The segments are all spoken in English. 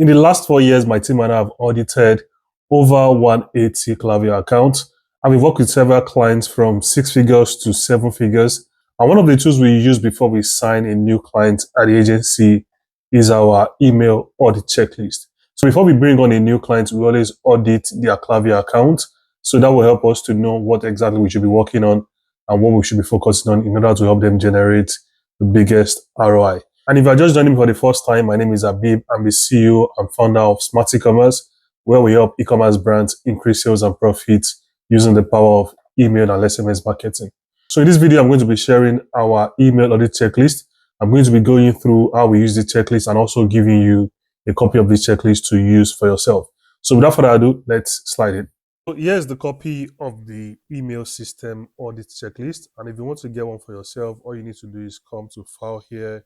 In the last 4 years, my team and I have audited over 180 Klaviyo accounts, and we've worked with several clients from 6 figures to 7 figures. And one of the tools we use before we sign a new client at the agency is our email audit checklist. So before we bring on a new client, we always audit their Klaviyo account. So that will help us to know what exactly we should be working on and what we should be focusing on in order to help them generate the biggest ROI. And if you're just joining me for the first time, my name is Abib. I'm the CEO and founder of Smart E-commerce, where we help e-commerce brands increase sales and profits using the power of email and SMS marketing. So in this video, I'm going to be sharing our email audit checklist. I'm going to be going through how we use the checklist and also giving you a copy of this checklist to use for yourself. So without further ado, let's slide in. So here's the copy of the email system audit checklist. And if you want to get one for yourself, all you need to do is come to File here,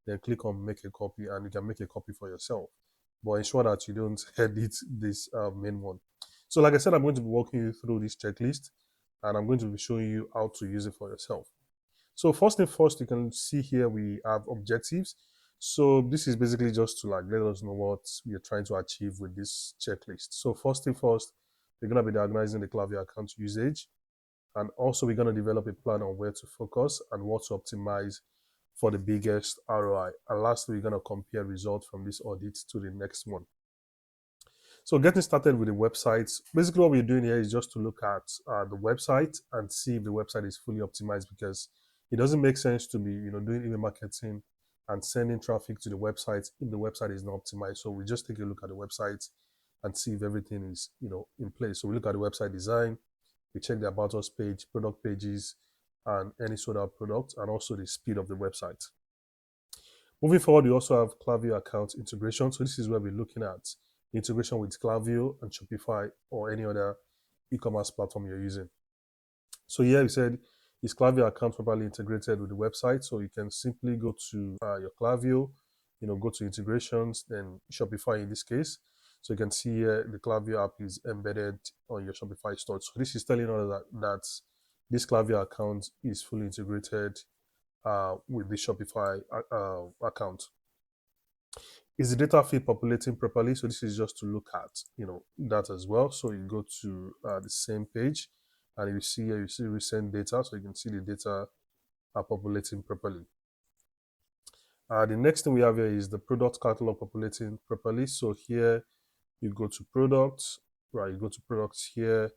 then click on Make a Copy, and you can make a copy for yourself. But ensure that you don't edit this main one. So like I said, I'm going to be walking you through this checklist, and I'm going to be showing you how to use it for yourself. So first thing first, you can see here we have objectives. So this is basically just to let us know what we are trying to achieve with this checklist. So first thing first, we're going to be diagnosing the Klaviyo account usage, and also we're going to develop a plan on where to focus and what to optimize for the biggest ROI. And lastly, we're going to compare results from this audit to the next one. So getting started with the websites, basically what we're doing here is just to look at the website and see if the website is fully optimized, because it doesn't make sense to be doing email marketing and sending traffic to the website if the website is not optimized. So we just take a look at the website and see if everything is in place. So we look at the website design, we check the About Us page, product pages, and any sort of product, and also the speed of the website. Moving forward, we also have Klaviyo account integration. So this is where we're looking at integration with Klaviyo and Shopify or any other e-commerce platform you're using. So here we said, is Klaviyo account properly integrated with the website? So you can simply go to your Klaviyo, go to integrations, then Shopify in this case. So you can see here the Klaviyo app is embedded on your Shopify store. So this is telling us that this Klaviyo account is fully integrated with the Shopify account. Is the data feed populating properly? So this is just to look at that as well. So you go to the same page, and you see here, you see recent data, so you can see the data are populating properly. The next thing we have here is the product catalog populating properly. So here you go to products, right? You go to products here.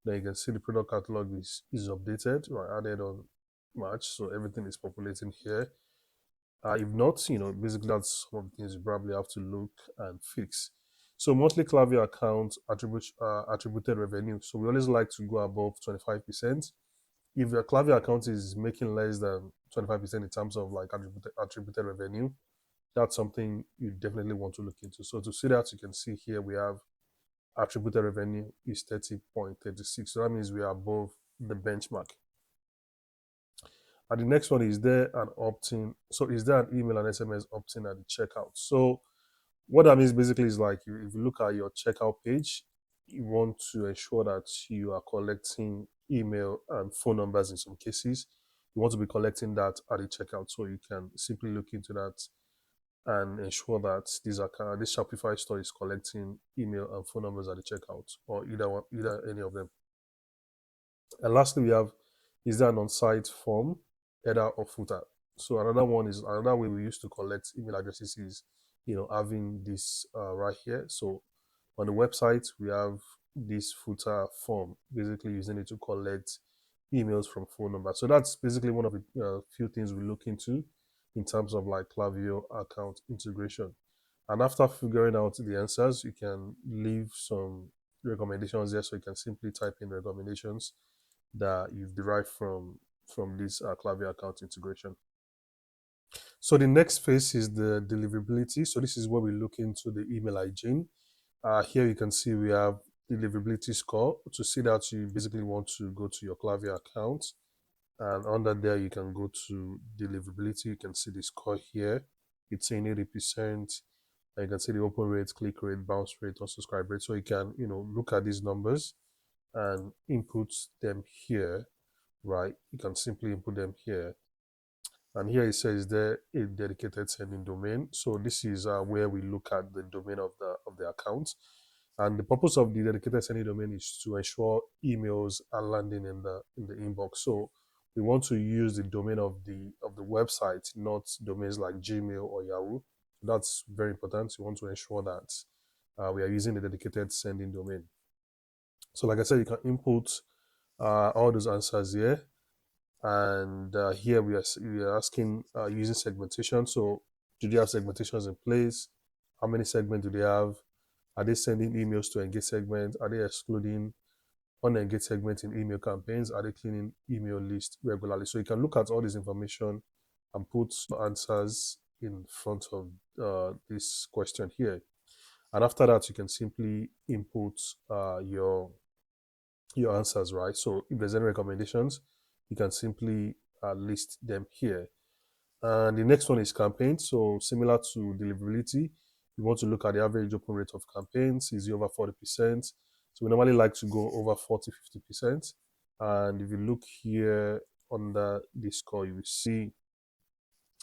Then you can see the product catalog is updated, right? Added on March, so everything is populating here. If not, basically that's one of the things you probably have to look and fix. So monthly Klaviyo account attributed revenue. So we always like to go above 25%. If your Klaviyo account is making less than 25% in terms of attributed revenue, that's something you definitely want to look into. So to see that, you can see here we have attributed revenue is 30.36. So that means we are above the benchmark. And the next one is there an opt-in. So is there an email and SMS opt-in at the checkout? So what that means basically is if you look at your checkout page, you want to ensure that you are collecting email and phone numbers in some cases. You want to be collecting that at the checkout. So you can simply look into that and ensure that this Shopify store is collecting email and phone numbers at the checkout, or either any of them. And lastly, we have, is there an on-site form, header or footer? So another way we used to collect email addresses is having this right here. So on the website we have this footer form, basically using it to collect emails from phone numbers. So that's basically one of the few things we look into in terms of Klaviyo account integration. And after figuring out the answers, you can leave some recommendations there. So you can simply type in recommendations that you've derived from this Klaviyo account integration. So the next phase is the deliverability. So this is where we look into the email hygiene. Here you can see we have deliverability score. To see that, you basically want to go to your Klaviyo account, and under there you can go to deliverability. You can see the score here. It's saying 80%. And you can see the open rate, click rate, bounce rate, or subscribe rate. So you can look at these numbers and input them here, right? You can simply input them here, And here it says there a dedicated sending domain. So this is where we look at the domain of the account. And the purpose of the dedicated sending domain is to ensure emails are landing in the inbox. So we want to use the domain of the website, not domains like Gmail or Yahoo. That's very important. We want to ensure that we are using the dedicated sending domain. So like I said, you can input all those answers here. And here we are asking using segmentation. So do they have segmentations in place? How many segments do they have? Are they sending emails to engage segment? Are they excluding unengaged segments in email campaigns? Are they cleaning email list regularly? So you can look at all this information and put answers in front of this question here. And after that, you can simply input your answers, right? So if there's any recommendations, you can simply list them here. And the next one is campaigns. So similar to deliverability, you want to look at the average open rate of campaigns. Is it over 40%? So we normally like to go over 40, 50%. And if you look here under this score, you will see,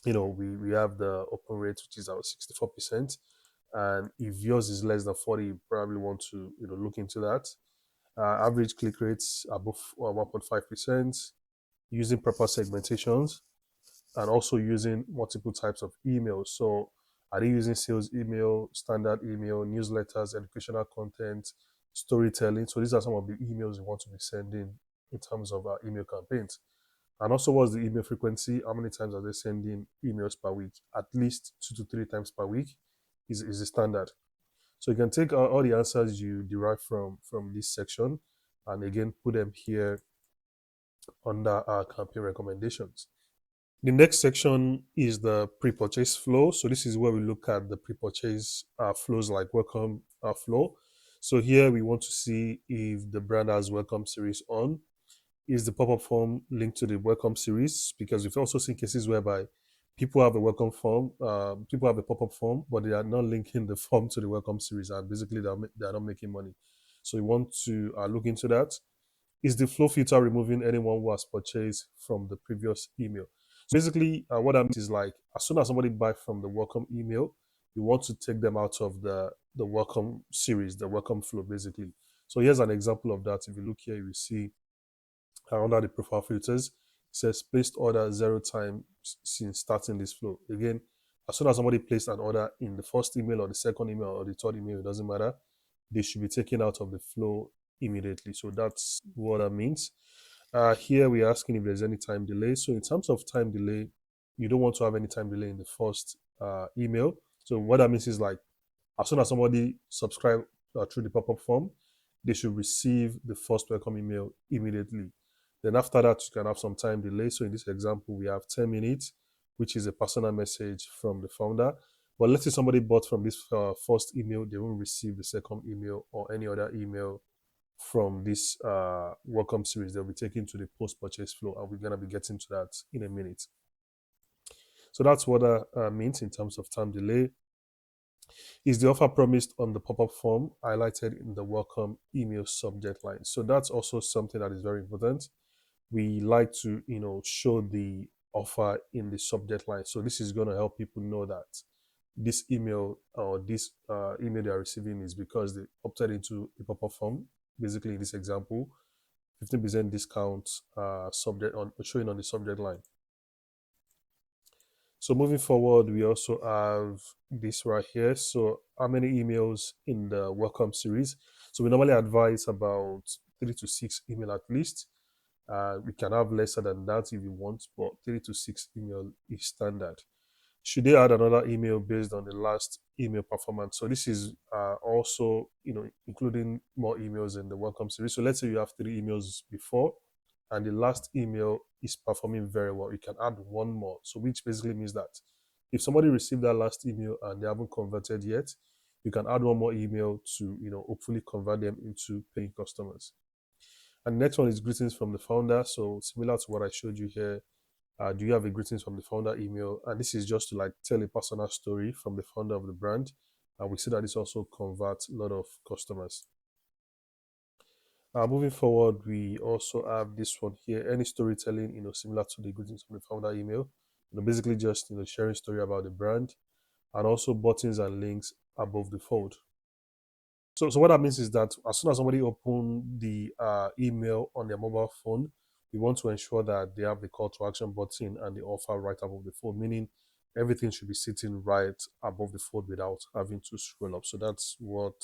we have the open rate, which is about 64%. And if yours is less than 40, you probably want to, look into that. Average click rates above 1.5%, using proper segmentations, and also using multiple types of emails. So are they using sales email, standard email, newsletters, educational content, storytelling? So these are some of the emails you want to be sending in terms of our email campaigns. And also, what's the email frequency? How many times are they sending emails per week? At least 2 to 3 times per week is the standard. So you can take all the answers you derive from this section and again put them here under our campaign recommendations. The next section is the pre-purchase flow. So this is where we look at the pre-purchase flows like welcome flow. So here we want to see if the brand has welcome series on. Is the pop-up form linked to the welcome series? Because we've also seen cases whereby people have a welcome form, people have a pop-up form, but they are not linking the form to the welcome series, and basically they are not making money. So we want to look into that. Is the flow filter removing anyone who has purchased from the previous email? So basically, what that means is like as soon as somebody buys from the welcome email, you want to take them out of the welcome series, the welcome flow, basically. So here's an example of that. If you look here, you will see under the profile filters, it says placed order 0 time since starting this flow. Again, as soon as somebody placed an order in the first email or the second email or the third email, it doesn't matter. They should be taken out of the flow immediately. So that's what that means. Here we're asking if there's any time delay. So in terms of time delay, you don't want to have any time delay in the first email. So what that means is like as soon as somebody subscribe through the pop-up form, they should receive the first welcome email immediately. Then after that, you can have some time delay. So in this example, we have 10 minutes, which is a personal message from the founder. But let's say somebody bought from this first email, they won't receive the second email or any other email from this welcome series. They'll be taken to the post-purchase flow, and we're going to be getting to that in a minute. So that's what that means in terms of time delay. Is the offer promised on the pop-up form highlighted in the welcome email subject line? So that's also something that is very important. We like to, show the offer in the subject line. So this is going to help people know that this email or this email they are receiving is because they opted into a pop-up form. Basically, in this example, 15% discount subject on showing on the subject line. So moving forward, we also have this right here. So how many emails in the welcome series? So we normally advise about 3 to 6 email at least. We can have lesser than that if you want, but 3 to 6 email is standard. Should they add another email based on the last email performance? So this is also, including more emails in the welcome series. So let's say you have 3 emails before, and the last email is performing very well. You can add one more. So which basically means that if somebody received that last email and they haven't converted yet, you can add one more email to, hopefully convert them into paying customers. And the next one is greetings from the founder. So similar to what I showed you here, do you have a greetings from the founder email? And this is just to like tell a personal story from the founder of the brand. And we see that this also converts a lot of customers. Moving forward, we also have this one here. Any storytelling, similar to the greetings from the founder email. basically just sharing story about the brand, and also buttons and links above the fold. So what that means is that as soon as somebody open the email on their mobile phone, we want to ensure that they have the call to action button and the offer right above the fold, meaning everything should be sitting right above the fold without having to scroll up. So that's what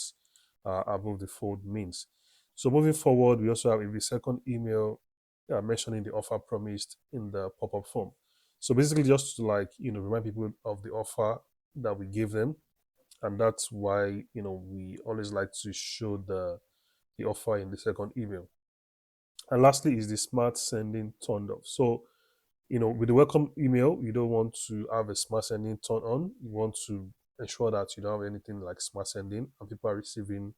above the fold means. So moving forward, we also have the second email mentioning the offer promised in the pop-up form. So basically just to remind people of the offer that we give them, and that's why we always like to show the offer in the second email. And lastly is the smart sending turned off. So with the welcome email, you don't want to have a smart sending turned on. You want to ensure that you don't have anything like smart sending and people are receiving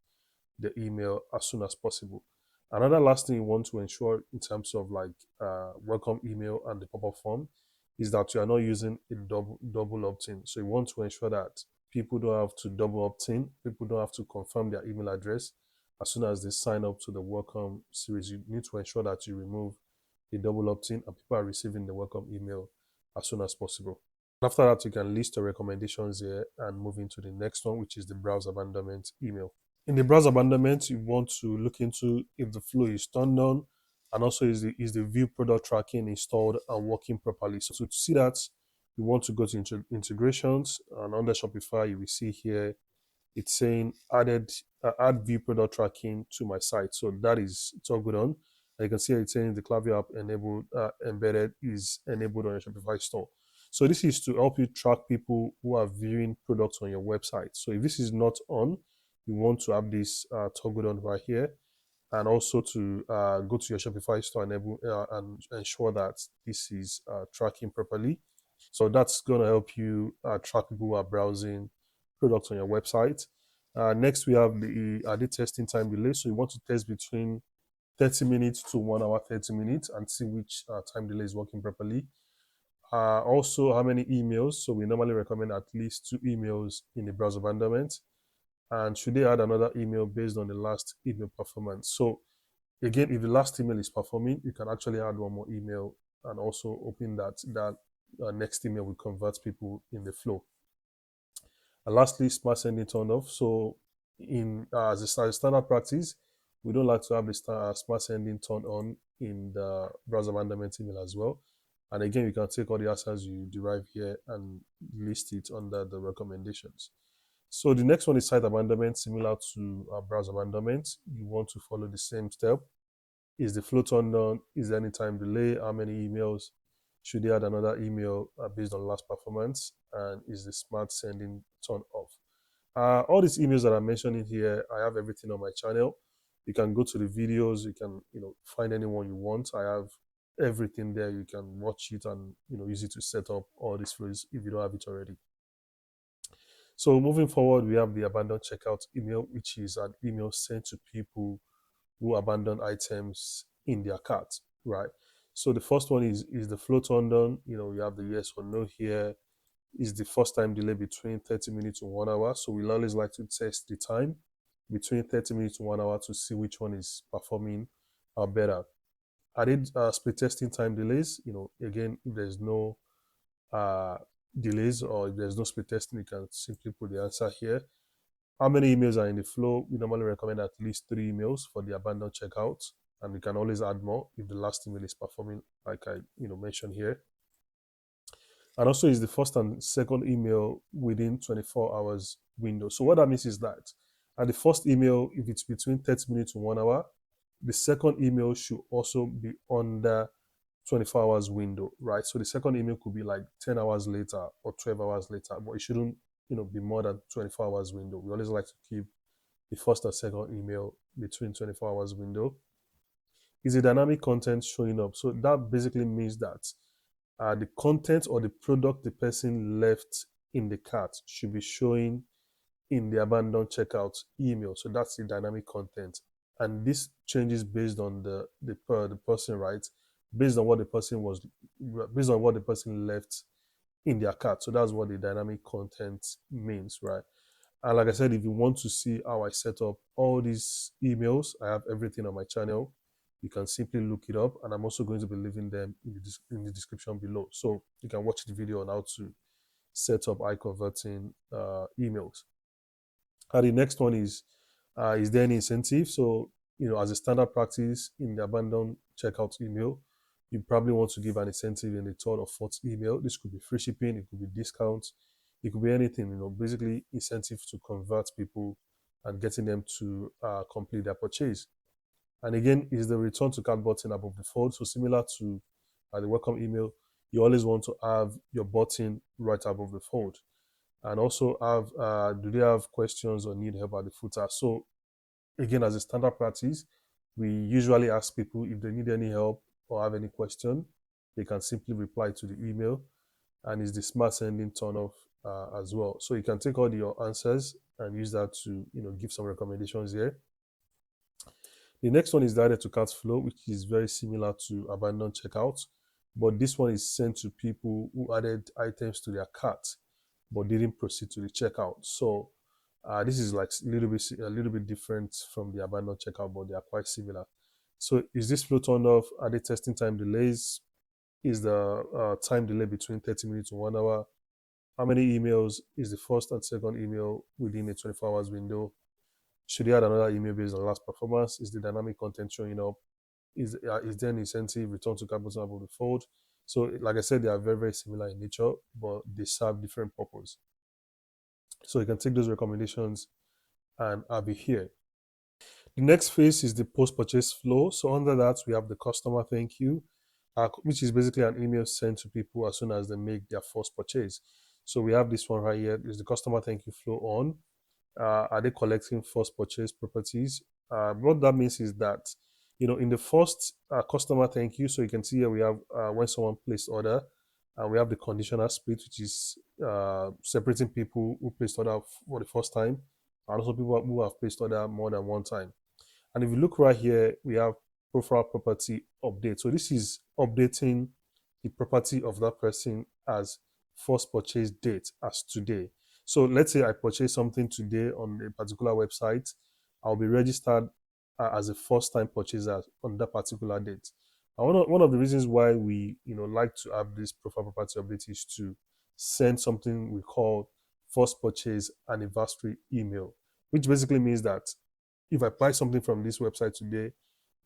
the email as soon as possible. Another last thing you want to ensure in terms of welcome email and the pop-up form is that you are not using a double opt-in. So you want to ensure that people don't have to double opt-in, people don't have to confirm their email address as soon as they sign up to the welcome series. You need to ensure that you remove the double opt-in and people are receiving the welcome email as soon as possible. After that, you can list your recommendations here and move into the next one, which is the browse abandonment email. In the browse abandonment, you want to look into if the flow is turned on, and also is the view product tracking installed and working properly. So to see that, you want to go to integrations, and under Shopify, you will see here it's saying add view product tracking to my site. So that is it's all good on. And you can see it's saying the Klaviyo app enabled embedded is enabled on your Shopify store. So this is to help you track people who are viewing products on your website. So if this is not on, you want to have this toggled on right here, and also to go to your Shopify store and ensure that this is tracking properly. So that's going to help you track people who are browsing products on your website. Next, we have the Audit testing time delay. So you want to test between 30 minutes to 1 hour 30 minutes and see which time delay is working properly. Also, how many emails? So we normally recommend at least 2 emails in the browser abandonment. And should they add another email based on the last email performance? So again, if the last email is performing, you can actually add one more email and also open that next email will convert people in the flow. And lastly, smart sending turned off. So in as a standard practice, we don't like to have the smart sending turned on in the browser abandonment email as well. And again, you can take all the answers you derive here and list it under the recommendations. So the next one is site abandonment, similar to browser abandonment. You want to follow the same step. Is the flow turned on? Is there any time delay? How many emails? Should they add another email based on last performance? And is the smart sending turned off? All these emails that I'm mentioning here, I have everything on my channel. You can go to the videos. You can find anyone you want. I have everything there. You can watch it and use it to set up all these flows if you don't have it already. So moving forward, we have the abandoned checkout email, which is an email sent to people who abandon items in their cart, right? So the first one is the flow turned on. You have the yes or no here. Is the first time delay between 30 minutes to 1 hour? So we always like to test the time between 30 minutes to 1 hour to see which one is performing better. I did split testing time delays. Again, if there's no delays or if there's no split testing, you can simply put the answer here. How many emails are in the flow? We normally recommend at least 3 emails for the abandoned checkout, and we can always add more if the last email is performing, like I mentioned here. And also is the first and second email within 24 hours window. So what that means is that at the first email, if it's between 30 minutes to 1 hour, the second email should also be under 24 hours window, right? So the second email could be like 10 hours later or 12 hours later, but it shouldn't be more than 24 hours window. We always like to keep the first and second email between 24 hours window. Is the dynamic content showing up? So that basically means that the content or the product the person left in the cart should be showing in the abandoned checkout email. So that's the dynamic content, and this changes based on the person, right? Based on what the person left in their cart. So that's what the dynamic content means, right? And like I said, if you want to see how I set up all these emails, I have everything on my channel. you can simply look it up, and I'm also going to be leaving them in the description below, so you can watch the video on how to set up high converting emails. And the next one is there any incentive? So, as a standard practice in the abandoned checkout email, you probably want to give an incentive in the third or fourth email. This could be free shipping, it could be discounts, it could be anything, basically incentive to convert people and getting them to complete their purchase. And again, is the return to cart button above the fold. So similar to the welcome email, you always want to have your button right above the fold. And also do they have questions or need help at the footer? So again, as a standard practice, we usually ask people if they need any help or have any question, they can simply reply to the email, and it's the smart sending turn off as well. So you can take all your answers and use that to give some recommendations here. The next one is the added to cart flow, which is very similar to abandoned checkout, but this one is sent to people who added items to their cart but didn't proceed to the checkout. So this is like a little bit different from the abandoned checkout, but they are quite similar. So is this flow turned off? Are they testing time delays? Is the time delay between 30 minutes to 1 hour? How many emails is the first and second email within a 24 hours window? Should you add another email based on last performance? Is the dynamic content showing up? Is there an incentive return to cart button above the fold? So like I said, they are very, very similar in nature, but they serve different purpose. So you can take those recommendations and have it here. The next phase is the post-purchase flow. So under that, we have the customer thank you, which is basically an email sent to people as soon as they make their first purchase. So we have this one right here. Is the customer thank you flow on? Are they collecting first purchase properties? What that means is that, in the first customer thank you, so you can see here we have when someone placed order, and we have the conditional split, which is separating people who placed order for the first time, and also people who have placed order more than one time. And if you look right here, we have profile property update. So this is updating the property of that person as first purchase date as today. So let's say I purchase something today on a particular website, I'll be registered as a first-time purchaser on that particular date. And one of the reasons why we like to have this profile property update is to send something we call first purchase anniversary email, which basically means that if I buy something from this website today,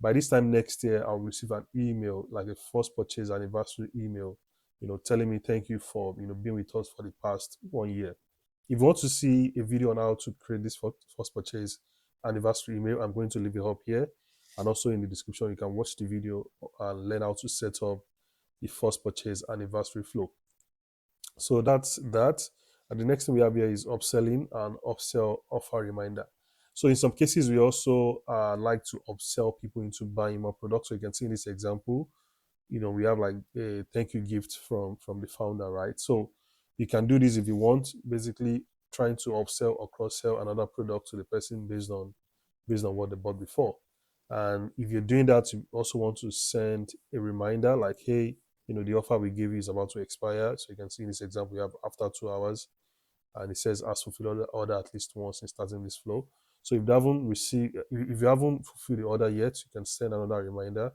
by this time next year, I'll receive an email, like a first purchase anniversary email, telling me thank you for being with us for the past 1 year. If you want to see a video on how to create this first purchase anniversary email, I'm going to leave it up here. And also in the description, you can watch the video and learn how to set up the first purchase anniversary flow. So that's that. And the next thing we have here is upselling and upsell offer reminder. So in some cases, we also like to upsell people into buying more products. So you can see in this example, we have like a thank you gift from the founder, right? So you can do this if you want, basically trying to upsell or cross-sell another product to the person based on what they bought before. And if you're doing that, you also want to send a reminder like, hey, the offer we gave you is about to expire. So you can see in this example, we have after 2 hours, and it says as fulfilled order at least once in starting this flow. So if you haven't fulfilled the order yet, you can send another reminder,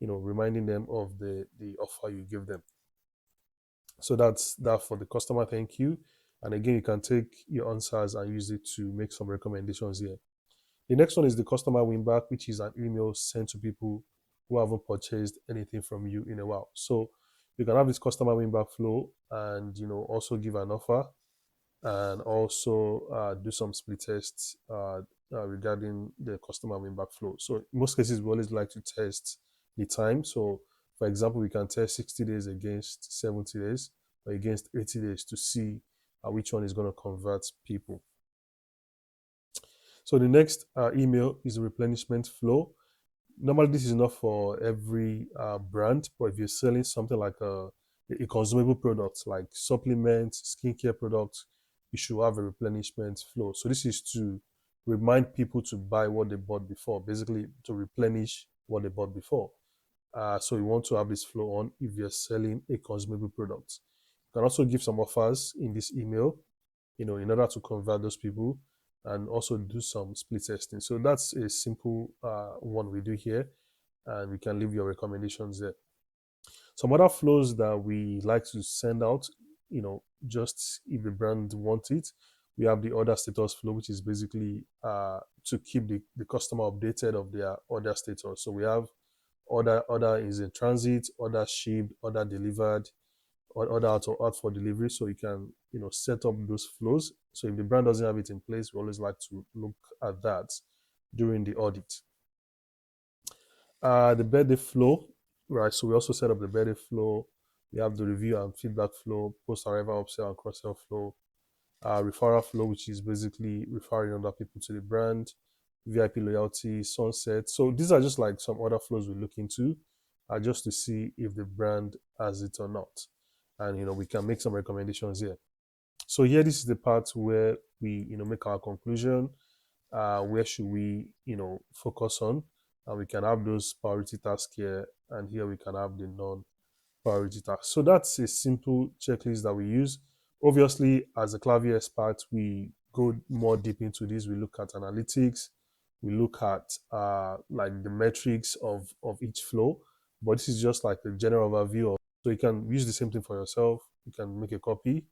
reminding them of the offer you give them. So that's that for the customer thank you. And again, you can take your answers and use it to make some recommendations here. The next one is the customer win back, which is an email sent to people who haven't purchased anything from you in a while. So you can have this customer win back flow and also give an offer, and also do some split tests regarding the customer win back flow. So in most cases, we always like to test the time. So for example, we can test 60 days against 70 days or against 80 days to see which one is going to convert people. So the next email is a replenishment flow. Normally, this is not for every brand, but if you're selling something like a consumable product like supplements, skincare products, you should have a replenishment flow. So this is to remind people to buy what they bought before, basically to replenish what they bought before. So you want to have this flow on if you're selling a consumable product. You can also give some offers in this email, in order to convert those people, and also do some split testing. So that's a simple one we do here. and we can leave your recommendations there. Some other flows that we like to send out, just if the brand wants it, we have the order status flow, which is basically to keep the customer updated of their order status. So we have order is in transit, order shipped, order delivered, or order out for delivery. So you can set up those flows. So if the brand doesn't have it in place, we always like to look at that during the audit. The birthday flow, right? So we also set up the birthday flow. We have the review and feedback flow, post arrival, upsell and cross sell flow, referral flow, which is basically referring other people to the brand, VIP loyalty, sunset. So these are just like some other flows we look into, just to see if the brand has it or not, and we can make some recommendations here. So here, this is the part where we make our conclusion. Where should we focus on, and we can have those priority tasks here, and here we can have the non-priority tasks. So that's a simple checklist that we use. Obviously, as a Klaviyo expert, we go more deep into this. We look at analytics, we look at like the metrics of each flow, but this is just like a general overview. So you can use the same thing for yourself. You can make a copy,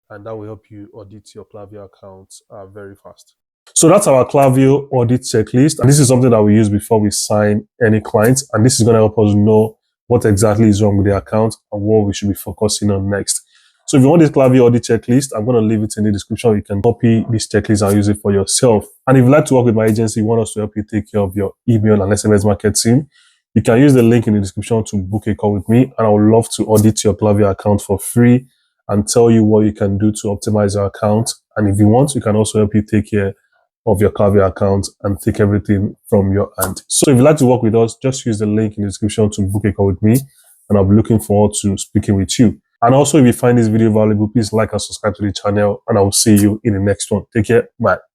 and that will help you audit your Klaviyo account very fast. So that's our Klaviyo audit checklist. And this is something that we use before we sign any clients. And this is going to help us know what exactly is wrong with the account and what we should be focusing on next. So if you want this Klaviyo audit checklist, I'm going to leave it in the description. You can copy this checklist and use it for yourself. And if you'd like to work with my agency, you want us to help you take care of your email and SMS marketing, you can use the link in the description to book a call with me. And I would love to audit your Klaviyo account for free and tell you what you can do to optimize your account. And if you want, we can also help you take care of your Klaviyo account and take everything from your hand. So if you'd like to work with us, just use the link in the description to book a call with me, and I'll be looking forward to speaking with you. And also, if you find this video valuable, please like and subscribe to the channel, and I will see you in the next one. Take care. Bye.